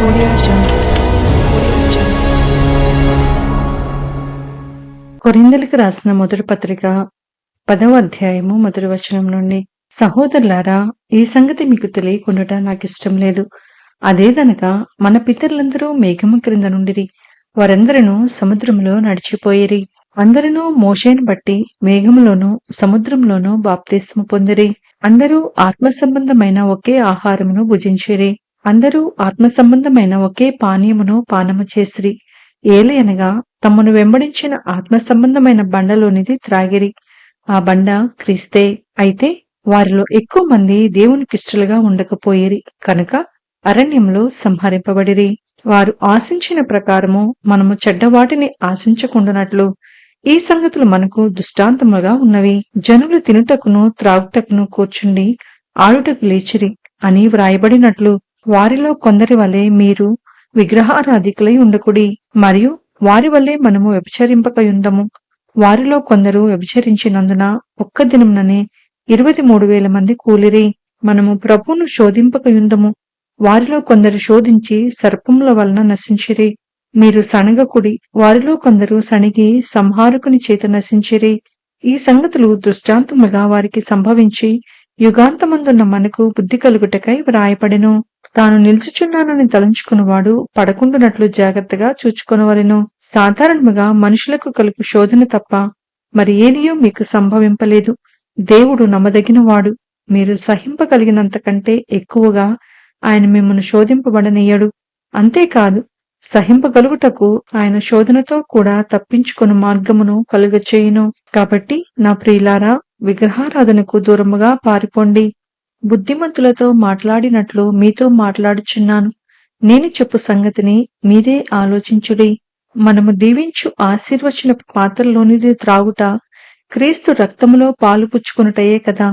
Audio Jungle. Audio Jungle. కొరింథీయులకు రాసిన మొదటి పత్రిక 10వ అధ్యాయము మొదటి వచనం నుండి, సహోదరులారా, ఈ సంగతి మీకు తెలియకుండుట నాకిష్టం లేదు. అదేదనగా మన పితరులందరూ మేఘము క్రింద నుండిరి, వారందరూ సముద్రములో నడిచిపోయిరి. అందరూ మోషేను బట్టి మేఘములోను సముద్రంలోను బాప్తిస్మము పొందిరి. అందరూ ఆత్మ సంబంధమైన ఒకే ఆహారమును భుజించిరి. అందరూ ఆత్మ సంబంధమైన ఒకే పానీయమును పానము చేసిరి. ఏలయనగా తమను వెంబడించిన ఆత్మ సంబంధమైన బండలోనిది త్రాగిరి. ఆ బండ క్రీస్తే. అయితే వారిలో ఎక్కువ మంది దేవునికిష్టలుగా ఉండకపోయిరి కనుక అరణ్యంలో సంహరింపబడిరి. వారు ఆశించిన ప్రకారము మనము చెడ్డవాటిని ఆశించకుండానట్లు ఈ సంగతులు మనకు దృష్టాంతములుగా ఉన్నవి. జనులు తినుటకును త్రాగుటకును కూర్చుండి ఆడుటకు లేచిరి అని వ్రాయబడినట్లు వారిలో కొందరి వలె మీరు విగ్రహారాధికులై ఉండకుడి. మరియు వారి వల్లే మనము వ్యభిచరింపకయుందము. వారిలో కొందరు వ్యభిచరించినందున ఒక్క దినముననే 23,000 మంది కూలిరి. మనము ప్రభువును శోధింపకయుందము. వారిలో కొందరు శోధించి సర్పముల వలన నశించిరి. మీరు సణగకుడి. వారిలో కొందరు సణిగి సంహారకుని చేత నశించిరి. ఈ సంగతులు దృష్టాంతములుగా వారికి సంభవించి యుగాంతమందున్న మనకు బుద్ధి కలుగుటకై వ్రాయపడెను. తాను నిలుచుచున్నానని తలంచుకున్నవాడు పడకుండునట్లు జాగ్రత్తగా చూచుకొనవలెను. సాధారణముగా మనుషులకు కలుగు శోధన తప్ప మరి ఏదియో మీకు సంభవింపలేదు. దేవుడు నమ్మదగినవాడు. మీరు సహింపగలిగినంత కంటే ఎక్కువగా ఆయన మిమ్మల్ని శోధింపబడనీయడు. అంతేకాదు, సహింపగలుగుటకు ఆయన శోధనతో కూడా తప్పించుకొను మార్గమును కలుగచేయును. కాబట్టి నా ప్రియులారా, విగ్రహారాధనకు దూరముగా పారిపోండి. బుద్ధిమంతులతో మాట్లాడినట్లు మీతో మాట్లాడుచున్నాను. నేను చెప్పు సంగతిని మీరే ఆలోచించుడి. మనము దీవించు ఆశీర్వచన పాత్రలోనిది త్రాగుట క్రీస్తు రక్తములో పాలు పుచ్చుకొనుటయే కదా.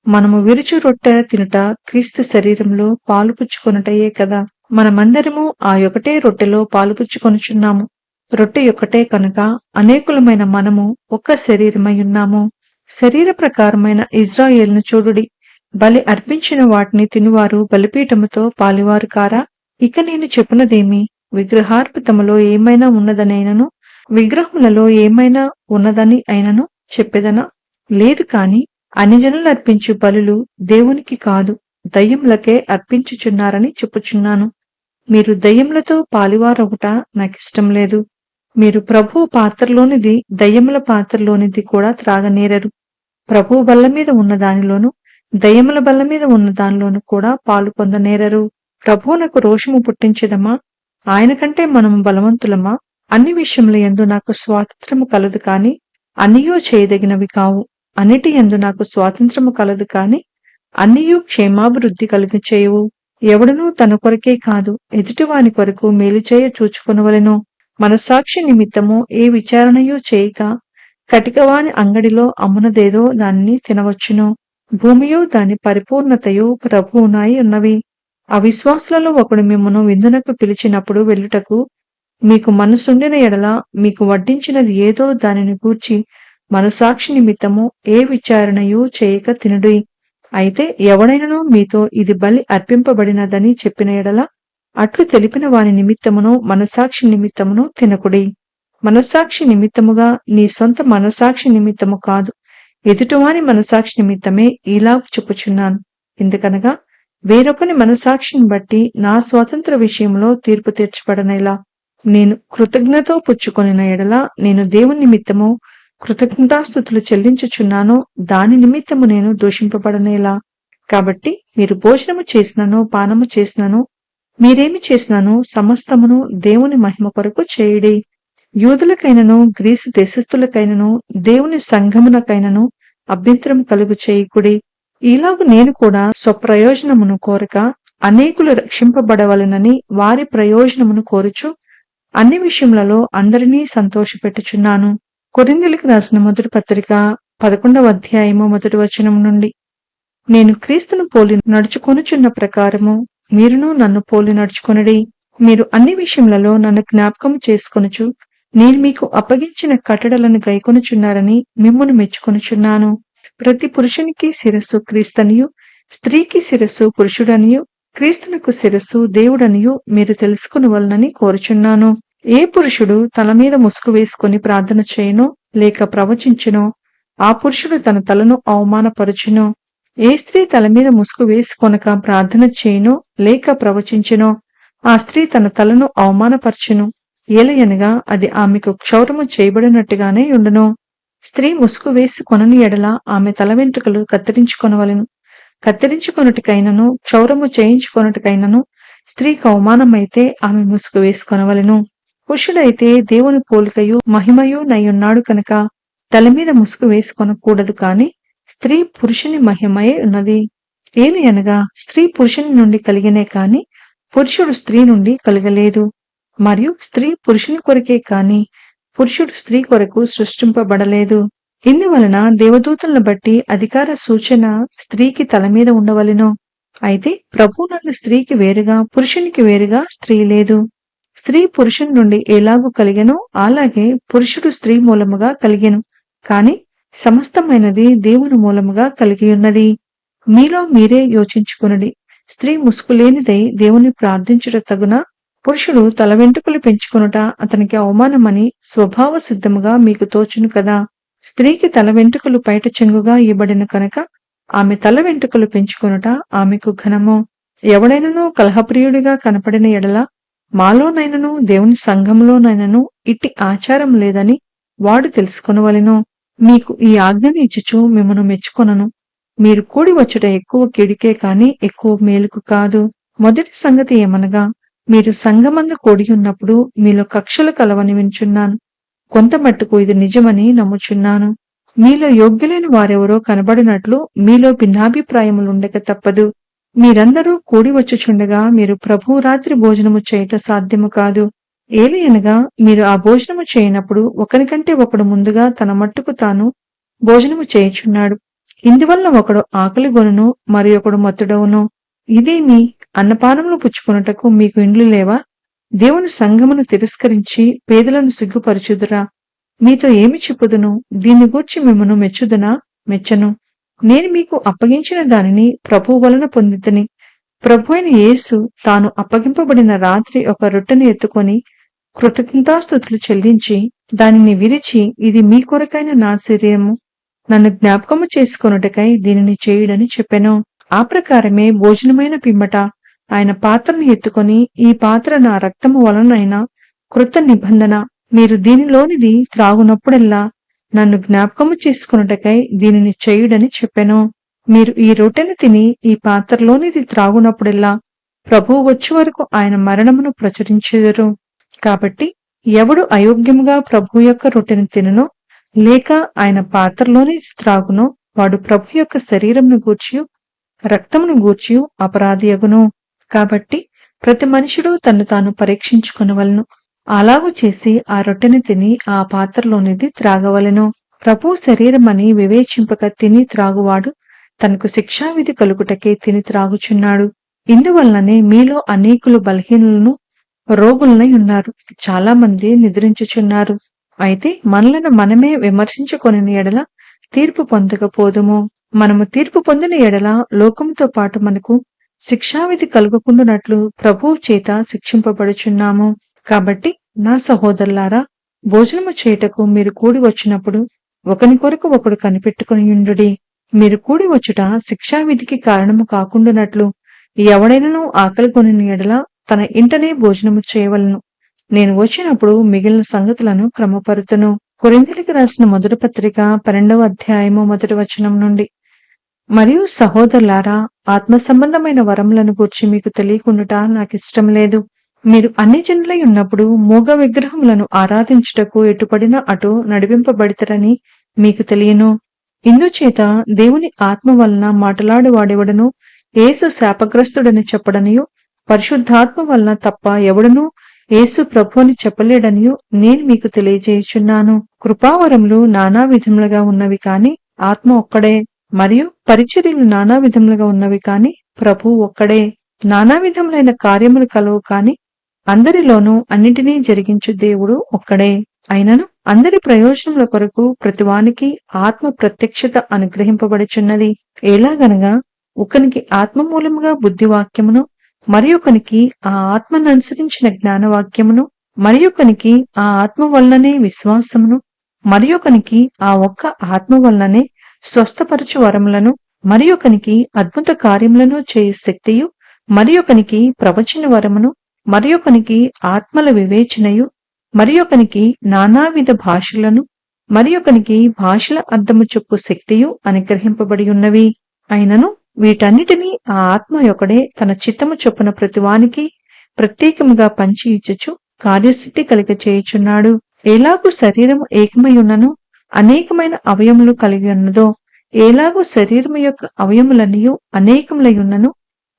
మనము విరుచు రొట్టె తినుట క్రీస్తు శరీరంలో పాలు పుచ్చుకొనుటయే కదా. మనమందరము ఆ ఒకటే రొట్టెలో పాలుపుచ్చుకొనుచున్నాము. రొట్టె ఒకటే కనుక అనేకులమైన మనము ఒక్క శరీరమై ఉన్నాము. శరీర ప్రకారమైన ఇజ్రాయేలును చూడుడి. బలి అర్పించిన వాటిని తినువారు బలిపీఠముతో పాలివారు కారా? ఇక నేను చెప్పునదేమి? విగ్రహార్పితములో ఏమైనా ఉన్నదనైనను, విగ్రహములలో ఏమైనా ఉన్నదని అయినను చెప్పెదనా? లేదు. కాని అన్యజనులు అర్పించు బలులు దేవునికి కాదు, దయ్యములకే అర్పించుచున్నారని చెప్పుచున్నాను. మీరు దయ్యములతో పాలివారొకట నాకిష్టం లేదు. మీరు ప్రభువు పాత్రలోనిది దయ్యముల పాత్రలోనిది కూడా త్రాగనేరరు. ప్రభువు బల్ల మీద ఉన్న దానిలోను దయ్యముల బల్ల మీద ఉన్న దానిలోను కూడా పాలు పొందనేరరు. ప్రభువునకు రోషము పుట్టించెదమా? ఆయన కంటే మనము బలవంతులమా? అన్ని విషయముల యందు నాకు స్వాతంత్రము కలదు కాని అన్నియూ చేయదగినవి కావు. అన్నిటి యందు నాకు స్వాతంత్రము కలదు కాని అన్నియూ క్షేమాభివృద్ధి కలుగు చేయవు. ఎవడునూ తన కొరకే కాదు, ఎదుటివాని కొరకు మేలు చేయ చూచుకొనవలెను. మనస్సాక్షి నిమిత్తము ఏ విచారణయూ చేయక కటికవాని అంగడిలో అమ్మునదేదో దానిని తినవచ్చును. భూమియు దాని పరిపూర్ణతయు ప్రభువునాయి ఉన్నవి. అవిశ్వాసులలో ఒకడు మిమ్మును విందునకు పిలిచినప్పుడు వెళ్ళుటకు మీకు మనసుండిన ఎడల మీకు వడ్డించినది ఏదో దానిని గూర్చి మనస్సాక్షి నిమిత్తము ఏ విచారణయూ చేయక తినుడి. అయితే ఎవడైనను మీతో ఇది బలి అర్పింపబడినదని చెప్పిన ఎడల అట్లు తెలిపిన వాని నిమిత్తమును మనస్సాక్షి నిమిత్తమును తినకుడి. మనస్సాక్షి నిమిత్తముగా నీ సొంత మనస్సాక్షి నిమిత్తము కాదు, ఎదుటివాని మనస్సాక్షి నిమిత్తమే ఇలాగు చెప్పుచున్నాను. ఎందుకనగా వేరొకని మనస్సాక్షిని బట్టి నా స్వాతంత్ర విషయంలో తీర్పు తీర్చబడనేలా. నేను కృతజ్ఞతో పుచ్చుకొనిన ఎడల నేను దేవుని నిమిత్తము కృతజ్ఞతాస్తుతులు చెల్లించుచున్నానో దాని నిమిత్తము నేను దూషింపబడనేలా. కాబట్టి మీరు భోజనము చేసినను పానము చేసినను మీరేమి చేసినను సమస్తమును దేవుని మహిమ కొరకు చేయుడి. యూదులకైనను గ్రీసు దేశస్థులకైనను దేవుని సంఘమునకైనను అభ్యంతరం కలుగు చేయకుడి. ఈలాగు నేను కూడా స్వప్రయోజనమును కోరక అనేకులు రక్షింపబడవలెనని వారి ప్రయోజనమును కోరుచు అన్ని విషయములలో అందరినీ సంతోషపెట్టుచున్నాను. కొరింథీయులకు రాసిన మొదటి పత్రిక 11వ అధ్యాయము మొదటి వచనం నుండి, నేను క్రీస్తును పోలి నడుచుకొనుచున్న ప్రకారము మీరును నన్ను పోలి నడుచుకొనుడి. మీరు అన్ని విషయములలో నన్ను జ్ఞాపకము చేసుకొనుచు నేను మీకు అప్పగించిన కట్టడలను గైకొనుచున్నారని మిమ్మును మెచ్చుకొనుచున్నాను. ప్రతి పురుషునికి శిరస్సు క్రీస్తనియు, స్త్రీకి శిరస్సు పురుషుడనియు, క్రీస్తునకు శిరస్సు దేవుడనియు మీరు తెలుసుకొనవలనని కోరుచున్నాను. ఏ పురుషుడు తల మీద ముసుగు వేసుకొని ప్రార్థన చేయనో లేక ప్రవచించునో ఆ పురుషుడు తన తలను అవమానపరచును. ఏ స్త్రీ తల మీద ముసుగు వేసుకొనక ప్రార్థన చేయనో లేక ప్రవచించునో ఆ స్త్రీ తన తలను అవమానపరచును. ఏలయనగా అది ఆమెకు క్షౌరము చేయబడినట్టుగానే ఉండును. స్త్రీ ముసుగు వేసి కొనని ఎడల ఆమె తల వెంట్రుకలు కత్తిరించుకొనవలెను. కత్తిరించుకొనుటకైనను క్షౌరము చేయించుకొనుటకైనను స్త్రీకి అవమానమైతే ఆమె ముసుగు వేసుకొనవలెను. పురుషుడైతే దేవుని పోలికయు మహిమయు నయ్యున్నాడు కనుక తల మీద ముసుగు వేసుకొనకూడదు కాని స్త్రీ పురుషుని మహిమయే ఉన్నది. ఏలయనగా స్త్రీ పురుషుని నుండి కలిగినే కాని పురుషుడు స్త్రీ నుండి కలగలేదు. మరియు స్త్రీ పురుషుని కొరకే కాని పురుషుడు స్త్రీ కొరకు సృష్టింపబడలేదు. ఇందువలన దేవదూతలను బట్టి అధికార సూచన స్త్రీకి తల మీద ఉండవలెను. అయితే ప్రభువునందు స్త్రీకి వేరుగా పురుషునికి వేరుగా స్త్రీ లేదు. స్త్రీ పురుషుని నుండి ఎలాగూ కలిగెనో అలాగే పురుషుడు స్త్రీ మూలముగా కలిగెను. కాని సమస్తమైనది దేవుని మూలముగా కలిగియున్నది. మీలో మీరే యోచించుకొనుడి. స్త్రీ ముసుగులేనిదై దేవుని ప్రార్థించుట తగునా? పురుషుడు తల వెంట్రుకలు పెంచుకొనుట అతనికి అవమానమని స్వభావ సిద్ధముగా మీకు తోచును కదా. స్త్రీకి తల వెంట్రుకలు పైట చెంగుగా ఇవ్వబడిన కనుక ఆమె తల వెంట్రుకలు పెంచుకొనుట ఆమెకు ఘనము. ఎవడైనను కలహప్రియుడిగా కనపడిన ఎడల మాలోనైనను దేవుని సంఘంలోనైనను ఇట్టి ఆచారం లేదని వాడు తెలుసుకొనవలెను. మీకు ఈ ఆజ్ఞని ఇచ్చుచు మిమ్మను మెచ్చుకొనను. మీరు కూడి వచ్చుట ఎక్కువ కీడికే కాని ఎక్కువ మేలుకు కాదు. మొదటి సంగతి ఏమనగా మీరు సంఘమందు కూడి ఉన్నప్పుడు మీలో కక్షలు కలవని వించున్నాను. కొంత మట్టుకు ఇది నిజమని నమ్ముచున్నాను. మీలో యోగ్యులైన వారెవరో కనబడినట్లు మీలో భిన్నాభిప్రాయములుండక తప్పదు. మీరందరూ కూడి వచ్చుచుండగా మీరు ప్రభువు రాత్రి భోజనము చేయట సాధ్యము కాదు. ఏలయనగా మీరు ఆ భోజనము చేయనప్పుడు ఒకరికంటే ఒకడు ముందుగా తన మట్టుకు తాను భోజనము చేయుచున్నాడు. ఇందువల్ల ఒకడు ఆకలిగొనును మరి ఒకడు మత్తుడవును. ఇదేమి అన్నపానములు పుచ్చుకొనుటకు మీకు ఇండ్లు లేవా? దేవుని సంఘమును తిరస్కరించి పేదలను సిగ్గుపరచుదురా? మీతో ఏమి చెప్పుదును? దీన్ని గూర్చి మిమ్మను మెచ్చుదునా? మెచ్చను. నేను మీకు అప్పగించిన దానిని ప్రభువు వలన పొందితిని. ప్రభు అయిన యేసు తాను అప్పగింపబడిన రాత్రి ఒక రొట్టెను ఎత్తుకొని కృతజ్ఞతాస్తుతులు చెల్లించి దానిని విరిచి, ఇది మీ కొరకైన నా శరీరము, నన్ను జ్ఞాపకము చేసుకొనుటకై దీనిని చేయుడని చెప్పెను. ఆ ప్రకారమే భోజనమైన పిమ్మట ఆయన పాత్రను ఎత్తుకొని, ఈ పాత్ర నా రక్తము వలనైన కృత నిబంధన. మీరు దీనిలోనిది త్రాగునప్పుడెల్లా నన్ను జ్ఞాపకము చేసుకొనుటకై దీనిని చేయుడని చెప్పెను. మీరు ఈ రొట్టెను తిని ఈ పాత్రలోనిది త్రాగునప్పుడెల్లా ప్రభువు వచ్చే వరకు ఆయన మరణమును ప్రచురించెదరు. కాబట్టి ఎవడు అయోగ్యముగా ప్రభు యొక్క రొట్టెను తినునో లేక ఆయన పాత్రలోనిది త్రాగునో వాడు ప్రభు యొక్క శరీరమును గూర్చియు రక్తమును గూర్చియు అపరాధియగును. కాబట్టి ప్రతి మనుషుడు తన్ను తాను పరీక్షించుకొనవలెను. అలాగు చేసి ఆ రొట్టెను తిని ఆ పాత్రలోనిది త్రాగవలెను. ప్రభు శరీరమని వివేచింపక తిని త్రాగువాడు తనకు శిక్షావిధి కలుగుటకే తిని త్రాగుచున్నాడు. ఇందువల్లనే మీలో అనేకులు బలహీనులను రోగులనై ఉన్నారు. చాలా మంది నిద్రించుచున్నారు. అయితే మనలను మనమే విమర్శించుకొని ఎడల తీర్పు పొందకపోదుము. మనము తీర్పు పొందిన ఎడల లోకంతో పాటు మనకు శిక్షావిధి కలుగకుండునట్లు ప్రభువు చేత శిక్షింపబడుచున్నాము. కాబట్టి నా సహోదరులారా, భోజనము చేయుటకు మీరు కూడి వచ్చినప్పుడు ఒకని కొరకు ఒకడు కనిపెట్టుకుని యుండుడి. మీరు కూడి వచ్చుట శిక్షావిధికి కారణము కాకుండానట్లు ఎవడైనను ఆకలిగొనిన ఎడల తన ఇంటనే భోజనము చేయవలెను. నేను వచ్చినప్పుడు మిగిలిన సంగతులను క్రమపరుతును. కొరింథీయులకు రాసిన మొదటి పత్రిక 12వ అధ్యాయము 1వ వచనం నుండి. మరియు సహోదరులారా, ఆత్మ సంబంధమైన వరములను గూర్చి మీకు తెలియకుండుట నాకిష్టం లేదు. మీరు అన్ని జనులై ఉన్నప్పుడు మూగ విగ్రహములను ఆరాధించుటకు ఎటుపడిన అటు నడిపింపబడితరని మీకు తెలియను. ఇందుచేత దేవుని ఆత్మ వలన మాటలాడువాడెవడను యేసు శాపగ్రస్తుడని చెప్పడనియు, పరిశుద్ధాత్మ వలన తప్ప ఎవడనూ యేసు ప్రభు అని చెప్పలేడనియు నేను మీకు తెలియజేయుచున్నాను. కృపావరములు నానా విధములుగా ఉన్నవి కాని ఆత్మ ఒక్కడే, మరియు పరిచర్యలు నానా విధములుగా ఉన్నవి కాని ప్రభు ఒక్కడే. నానా విధములైన కార్యములు కలవు కాని అందరిలోనూ అన్నిటినీ జరిగించు దేవుడు ఒక్కడే. అయినను అందరి ప్రయోజనముల కొరకు ప్రతివానికి ఆత్మ ప్రత్యక్షత అనుగ్రహింపబడుచున్నది. ఎలాగనగా ఒకనికి ఆత్మ మూలముగా బుద్ధివాక్యమును, మరియొకనికి ఆ ఆత్మను అనుసరించిన జ్ఞానవాక్యమును, మరియొకనికి ఆ ఆత్మ వల్లనే విశ్వాసమును, మరియొకనికి ఆ ఒక్క ఆత్మ వల్లనే స్వస్థపరచు వరములను, మరియొకనికి అద్భుత కార్యములను చేయు శక్తియు, మరియొకనికి ప్రవచన వరమును, మరియొకనికి ఆత్మల వివేచనయు, మరియొకనికి నానావిధ భాషలను, మరియొకనికి భాషల అర్థము చెప్పు శక్తియు అనుగ్రహింపబడి ఉన్నవి. అయినను వీటన్నిటినీ ఆ ఆత్మ యొక్కడే తన చిత్తము చొప్పున ప్రతివానికి ప్రత్యేకముగా పంచి ఇచ్చుచు కార్యసిద్ధి కలిగ చేయుచున్నాడు. ఎలాగూ శరీరము ఏకమై ఉన్నను అనేకమైన అవయములు కలిగి ఉన్నదో, ఎలాగూ శరీరము యొక్క అవయములన్నయూ అనేకములై ఉన్నను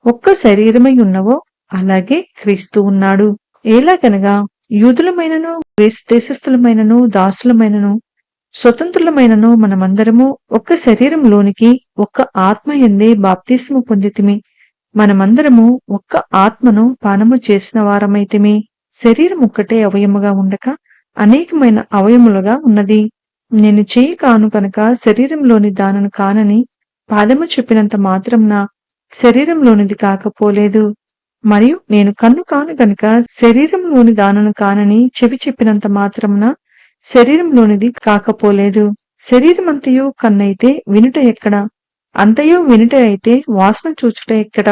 ఒక్క శరీరమై ఉన్నవో, అలాగే క్రీస్తు ఉన్నాడు. ఎలాగనగా యూదులమైనను గ్రీసు దేశస్థులమైనను దాసులమైనను స్వతంత్రులమైనను మనమందరము ఒక్క శరీరంలోనికి ఒక్క ఆత్మ యందే బాప్తిస్ము పొందితిమి. మనమందరము ఒక్క ఆత్మను పానము చేసిన వారమైతిమి. శరీరం ఒక్కటే అవయముగా ఉండక అనేకమైన అవయములుగా ఉన్నది. నేను చెయ్యి కాను కనుక శరీరంలోని దానను కానని పాదము చెప్పినంత మాత్రంన శరీరంలోనిది కాకపోలేదు. మరియు నేను కన్ను కాను గనుక శరీరంలోని దానను కానని చెవి చెప్పినంత మాత్రమున శరీరంలోనిది కాకపోలేదు. శరీరమంతయు కన్నైతే వినుట ఎక్కడ? అంతయు వినుట అయితే వాసన చూచుట ఎక్కడ?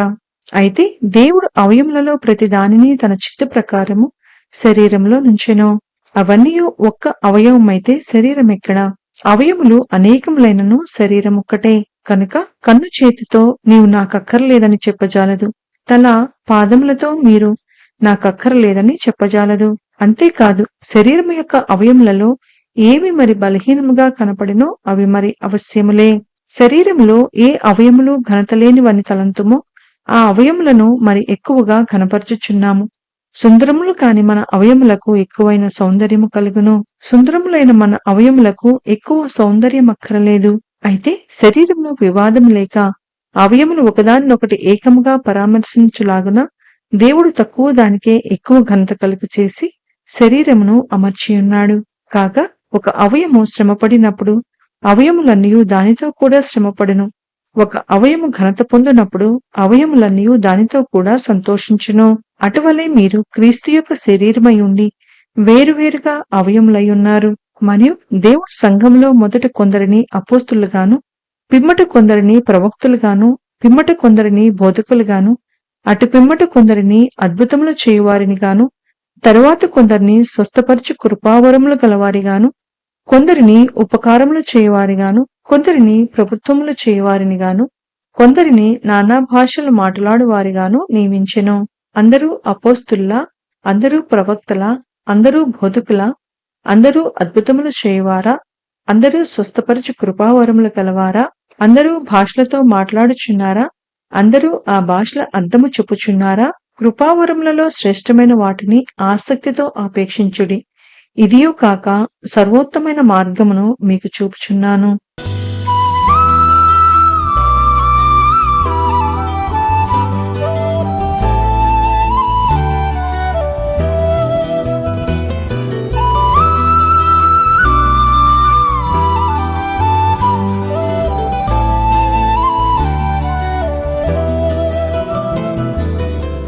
అయితే దేవుడు అవయములలో ప్రతి దానిని తన చిత్త ప్రకారము శరీరంలో నుంచెను. అవన్నీ ఒక్క అవయవమైతే శరీరం ఎక్కడ? అవయములు అనేకములైనను శరీరం ఒక్కటే. కనుక కన్ను చేతితో నీవు నాకక్కర్లేదని చెప్పజాలదు, తల పాదములతో మీరు నాకక్కర్లేదని చెప్పజాలదు. అంతేకాదు శరీరము యొక్క అవయములలో ఏవి మరి బలహీనముగా కనపడినో అవి మరి అవశ్యములే. శరీరములో ఏ అవయములు ఘనత లేనివని తలంతుమో ఆ అవయములను మరి ఎక్కువగా ఘనపరచుచున్నాము. సుందరములు కాని మన అవయములకు ఎక్కువైన సౌందర్యము కలుగును, సుందరములైన మన అవయములకు ఎక్కువ సౌందర్యం అక్కరలేదు. అయితే శరీరంలో వివాదం లేక అవయములు ఒకదానినొకటి ఏకముగా పరామర్శించులాగున దేవుడు తక్కువ దానికే ఎక్కువ ఘనత కలుగు చేసి శరీరమును అమర్చియున్నాడు. కాగా ఒక అవయము శ్రమపడినప్పుడు అవయములన్నీ దానితో కూడా శ్రమపడును. ఒక అవయము ఘనత పొందినప్పుడు అవయములన్నీ దానితో కూడా సంతోషించును. అటువలే మీరు క్రీస్తు యొక్క శరీరమై ఉండి వేరువేరుగా అవయములై ఉన్నారు. మరియు దేవుడు సంఘంలో మొదట కొందరిని అపోస్తులుగాను, పిమ్మట కొందరిని ప్రవక్తులుగాను, పిమ్మట కొందరిని బోధకులుగాను, అటు పిమ్మట కొందరిని అద్భుతములు చేయువారిని గాను, తరువాత కొందరిని స్వస్థపరచు కృపావరములు గలవారిగాను, కొందరిని ఉపకారములు చేయవారిగాను, కొందరిని ప్రభుత్వములు చేయవారిని గాను, కొందరిని నానా భాషలు మాట్లాడువారిగాను నియమించెను. అందరూ అపోస్తుల్లా? అందరూ ప్రవక్తలా? అందరూ బోధకులా? అందరూ అద్భుతములు చేయవారా? అందరూ స్వస్థపరచు కృపావరములు గలవారా? అందరూ భాషలతో మాట్లాడుచున్నారా? అందరూ ఆ భాషల అర్థము చెప్పుచున్నారా? కృపావరములలో శ్రేష్టమైన వాటిని ఆసక్తితో ఆపేక్షించుడి. ఇదియూ కాక సర్వోత్తమైన మార్గమును మీకు చూపుచున్నాను.